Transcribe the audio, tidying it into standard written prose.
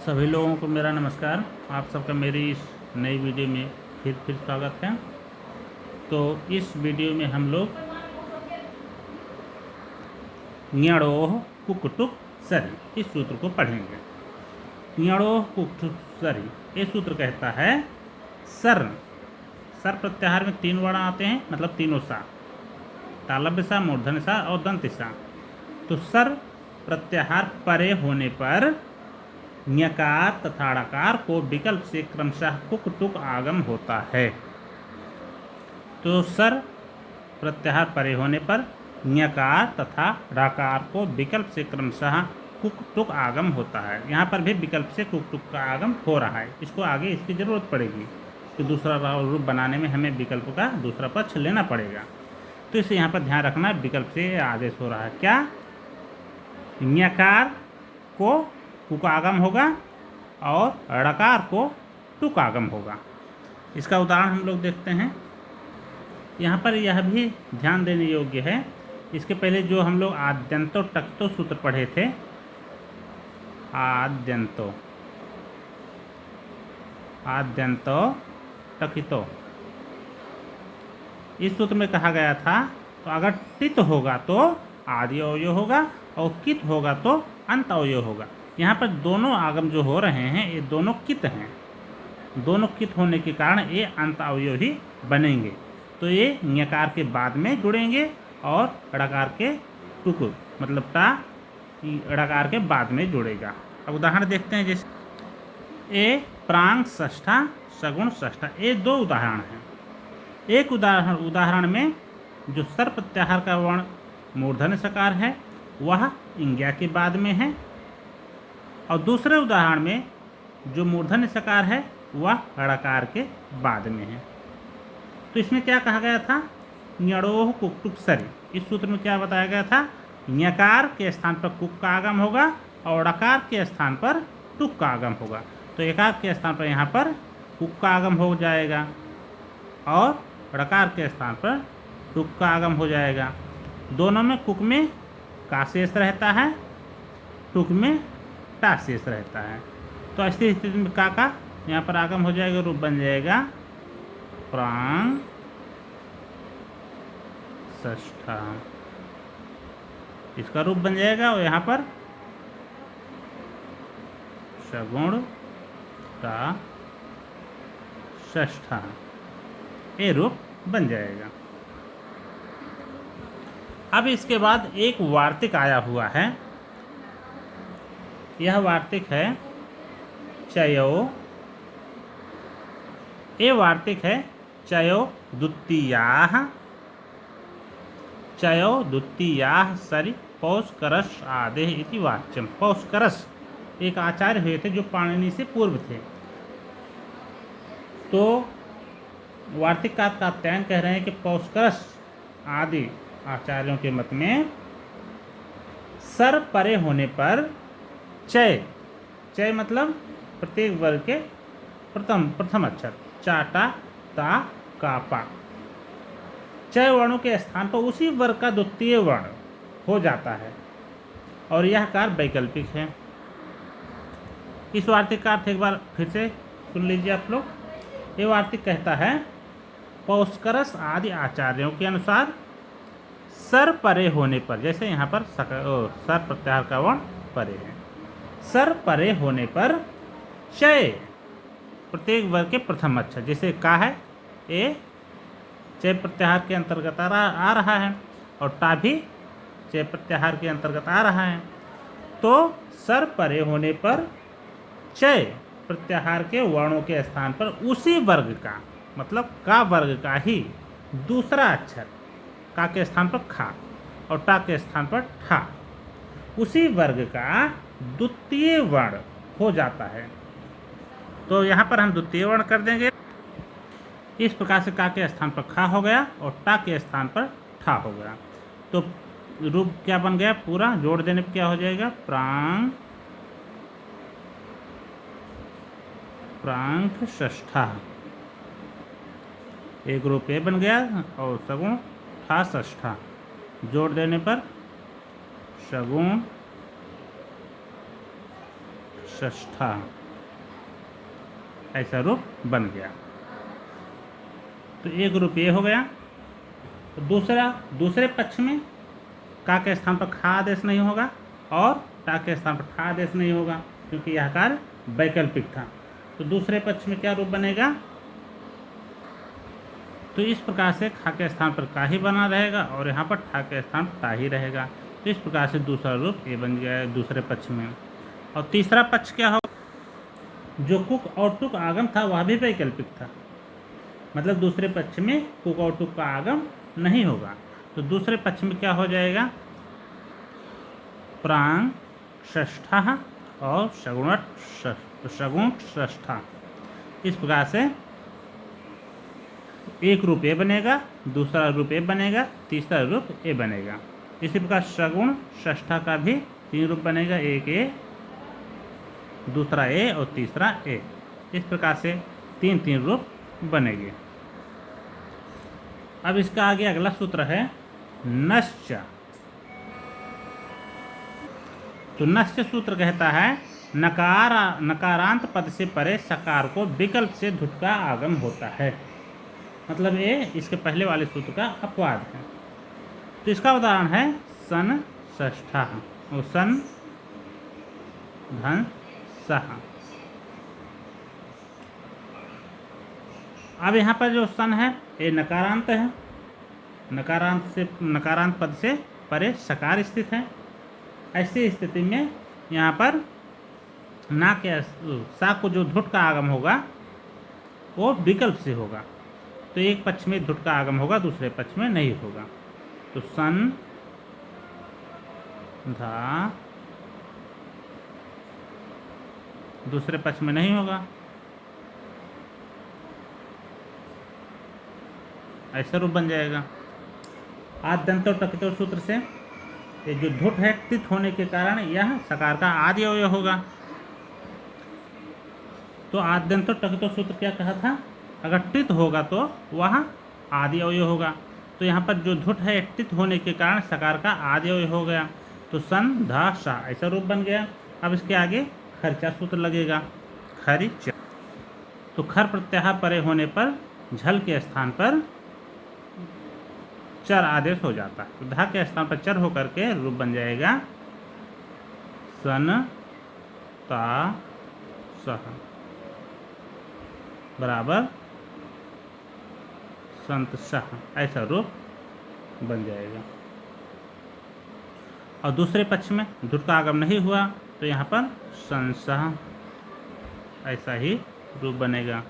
सभी लोगों को मेरा नमस्कार। आप सबका मेरी इस नई वीडियो में फिर स्वागत है। तो इस वीडियो में हम लोग ञणोः कुक्कुटुक् सरि इस सूत्र को पढ़ेंगे। ञणोः कुक्कुटुक् सरि ये सूत्र कहता है सर प्रत्याहार में 3 वर्ण आते हैं, मतलब तीनों सा, तालव्य सा, मूर्धन्य सा और दंत सा। तो सर प्रत्याहार परे होने पर ञकार तथा ड़कार को विकल्प से क्रमशः कुक टुक आगम होता है। तो सर प्रत्याहार परे होने पर ञकार तथा ड़कार को विकल्प से क्रमशः कुक टुक आगम होता है। यहाँ पर भी विकल्प से कुक टुक का आगम हो रहा है। इसको आगे इसकी ज़रूरत पड़ेगी कि दूसरा रूप बनाने में हमें विकल्प का दूसरा पक्ष लेना पड़ेगा। तो इसे यहाँ पर ध्यान रखना, विकल्प से आदेश हो रहा है। क्या? ञकार को कुक आगम होगा और ड़कार को टुक आगम होगा। इसका उदाहरण हम लोग देखते हैं। यहाँ पर यह भी ध्यान देने योग्य है, इसके पहले जो हम लोग आद्यंतो टकितो सूत्र पढ़े थे, आद्यंतो टकितो, इस सूत्र में कहा गया था तो अगर टित होगा तो आदि अवयव होगा और कित होगा तो अंत अवयव होगा। यहाँ पर दोनों आगम जो हो रहे हैं ये दोनों कित हैं। दोनों कित होने के कारण ये अंत अवयव ही बनेंगे। तो ये ञकार के बाद में जुड़ेंगे और ड़कार के टुक, मतलब टा ड़कार के बाद में जुड़ेगा। अब उदाहरण देखते हैं। जैसे ए प्रांग षष्ठा सगुण षष्ठा, ये 2 उदाहरण हैं। एक उदाहरण में जो सर प्रत्याहार का वर्ण मूर्धन्य सकार है वह इंज्ञा के बाद में है, और दूसरे उदाहरण में जो मूर्धन्य सकार है वह ड़कार के बाद में है। तो इसमें क्या कहा गया था? ञणोः कुक्कुटुक् सरि। इस सूत्र में क्या बताया गया था? ञकार के स्थान पर कुक का आगम होगा और ड़कार के स्थान पर टुक का आगम होगा। तो एकार के स्थान पर यहाँ पर कुक का आगम हो जाएगा और ड़कार के स्थान पर टुक का आगम हो जाएगा। दोनों में कुक में का शेष रहता है, टुक में टा शेष रहता है। तो ऐसी स्थिति में का यहाँ पर आगम हो जाएगा, रूप बन जाएगा प्रांग षष्ठा, इसका रूप बन जाएगा। और यहाँ पर सगुण का षष्ठा, ये रूप बन जाएगा। अब इसके बाद एक वार्तिक आया हुआ है। यह वार्तिक है चयो, ये वार्तिक है चयो द्वितीयाः, चयो द्वितीयाः सरि पौष्करस् आदेः इति वाच्यम्। पौष्करस् एक आचार्य हुए थे जो पाणिनि से पूर्व थे। तो वार्तिक का कात्यायन कह रहे हैं कि पौष्करस् आदि आचार्यों के मत में सर परे होने पर चय मतलब प्रत्येक वर्ग के प्रथम अक्षर, चाटा ता का पा, चय वर्णों के स्थान पर उसी वर्ग का द्वितीय वर्ण हो जाता है और यह कार्य वैकल्पिक है। इस वार्तिक का अर्थ एक बार फिर से सुन लीजिए आप लोग। ये वार्तिक कहता है पौष्करस आदि आचार्यों के अनुसार सर परे होने पर, जैसे यहाँ पर सर प्रत्याहार का वर्ण परे है, सर परे होने पर चय प्रत्येक वर्ग के प्रथम अक्षर, जैसे का है ए चय प्रत्याहार के अंतर्गत आ रहा है और टा भी चय प्रत्याहार के अंतर्गत आ रहा है। तो सर परे होने पर चय प्रत्याहार के वर्णों के स्थान पर उसी वर्ग का, मतलब का वर्ग का ही दूसरा अक्षर, का के स्थान पर खा और टा के स्थान पर ठा, उसी वर्ग का द्वितीय वर्ण हो जाता है। तो यहाँ पर हम द्वितीय वर्ण कर देंगे। इस प्रकार से का के स्थान पर खा हो गया और टा के स्थान पर ठा हो गया। तो रूप क्या बन गया? पूरा जोड़ देने पर क्या हो जाएगा? प्रांग षष्ठा, एक रूप ये बन गया और सगुण ठा षष्ठा, जोड़ देने पर सगुण षष्ठा, ऐसा रूप बन गया। तो एक रूप ये हो गया। तो दूसरे पक्ष में का के स्थान पर खा आदेश नहीं होगा और टा के स्थान पर ठा आदेश नहीं होगा, क्योंकि यह कार्य वैकल्पिक था। तो दूसरे पक्ष में क्या रूप बनेगा? तो इस प्रकार से खा के स्थान पर का ही बना रहेगा और यहाँ पर ठा के स्थान पर ता ही रहेगा। तो इस प्रकार से दूसरा रूप ये बन गया है दूसरे पक्ष में। और तीसरा पक्ष क्या होगा? जो कुक और टुक आगम था वह भी वैकल्पिक था, मतलब दूसरे पक्ष में कुक और टुक का आगम नहीं होगा। तो दूसरे पक्ष में क्या हो जाएगा? प्रांग षष्ठा और सगुण षष्ठा। इस प्रकार से एक रूप ए बनेगा, दूसरा रूप ए बनेगा, तीसरा रूप ए बनेगा। इसी प्रकार सगुण षष्ठा का भी 3 रूप बनेगा, एक ए, दूसरा ए और तीसरा ए। इस प्रकार से 3 रूप बनेंगे। अब इसका आगे अगला सूत्र है नश्च। तो नश्च सूत्र कहता है नकारांत पद से परे सकार को विकल्प से धुट का आगम होता है। मतलब ये इसके पहले वाले सूत्र का अपवाद है। तो इसका उदाहरण है सन षष्ठा और सन धन सह। अब यहाँ पर जो सन है ये नकारांत है, नकारांत पद से परे सकार स्थित है। ऐसी स्थिति में यहाँ पर ना के सा को जो धुट का आगम होगा वो विकल्प से होगा। तो एक पक्ष में धुट का आगम होगा, दूसरे पक्ष में नहीं होगा। तो सन धा दूसरे पक्ष में नहीं होगा, ऐसा रूप बन जाएगा। आद्यंत और टकित सूत्र से ये जो धुट है तित होने के कारण यह सकार का आदि अवयव होगा। तो आद्यंत और टकित सूत्र क्या कहा था? अगर टित होगा तो वह आदि अवयव होगा। तो यहाँ पर जो धुट है टित होने के कारण सकार का आदि अवयव हो गया। तो सन धा सा ऐसा रूप बन गया। अब इसके आगे खर्चा सूत्र लगेगा, खरिच। तो खर प्रत्याहार परे होने पर झल के स्थान पर चर आदेश हो जाता है। तो धा के स्थान पर चर होकर के रूप बन जाएगा सन ता सह बराबर संत सह, ऐसा रूप बन जाएगा। और दूसरे पक्ष में धुट का आगम नहीं हुआ तो यहाँ पर संसह, ऐसा ही रूप बनेगा।